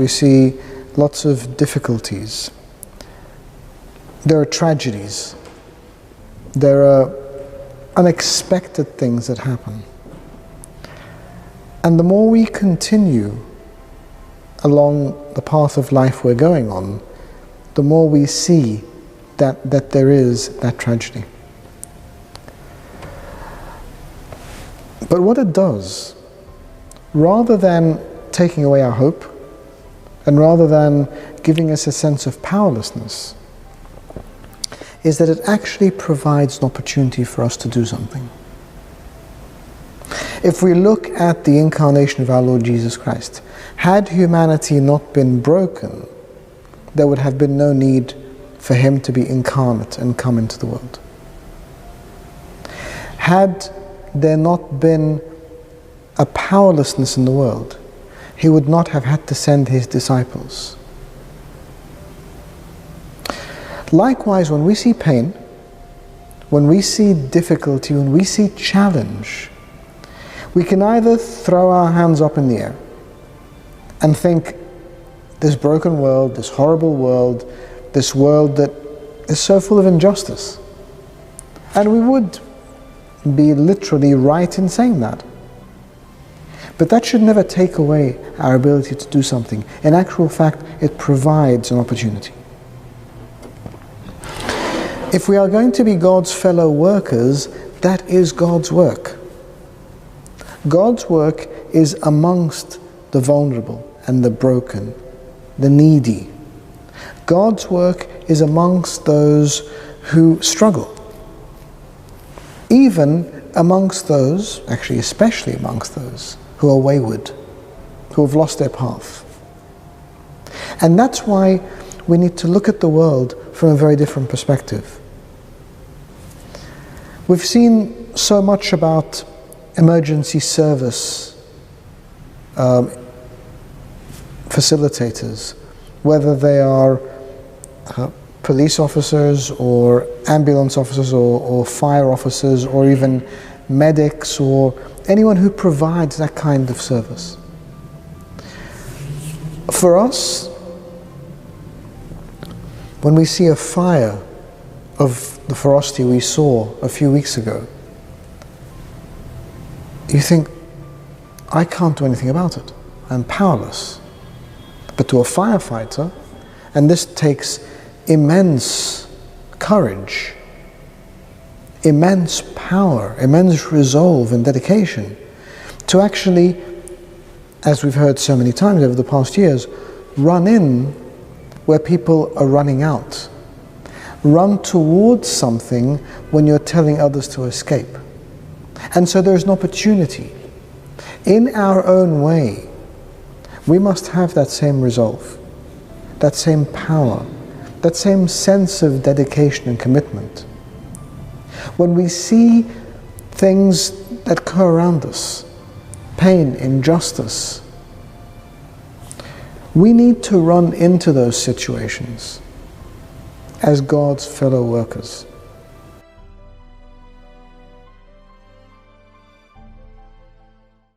we see lots of difficulties. There are tragedies. There are unexpected things that happen. And the more we continue along the path of life we're going on, the more we see that there is that tragedy. But what it does, rather than taking away our hope, and rather than giving us a sense of powerlessness, is that it actually provides an opportunity for us to do something. If we look at the incarnation of our Lord Jesus Christ, had humanity not been broken, there would have been no need for him to be incarnate and come into the world. Had there not been a powerlessness in the world, he would not have had to send his disciples. Likewise, when we see pain, when we see difficulty, when we see challenge, we can either throw our hands up in the air and think, this broken world, this horrible world, this world that is so full of injustice. And we would be literally right in saying that. But that should never take away our ability to do something. In actual fact, it provides an opportunity. If we are going to be God's fellow workers, that is God's work. God's work is amongst the vulnerable and the broken, the needy. God's work is amongst those who struggle. Even amongst those, actually especially amongst those, who are wayward, who have lost their path. And that's why we need to look at the world from a very different perspective. We've seen so much about emergency service facilitators, whether they are police officers or ambulance officers or fire officers or even medics or anyone who provides that kind of service. For us, when we see a fire of the ferocity we saw a few weeks ago, you think, I can't do anything about it. I'm powerless. But to a firefighter, and this takes immense courage, immense power, immense resolve and dedication, to actually, as we've heard so many times over the past years, run in where people are running out. Run towards something when you're telling others to escape. And so there's an opportunity. In our own way, we must have that same resolve, that same power, that same sense of dedication and commitment. When we see things that occur around us, pain, injustice, we need to run into those situations as God's fellow workers.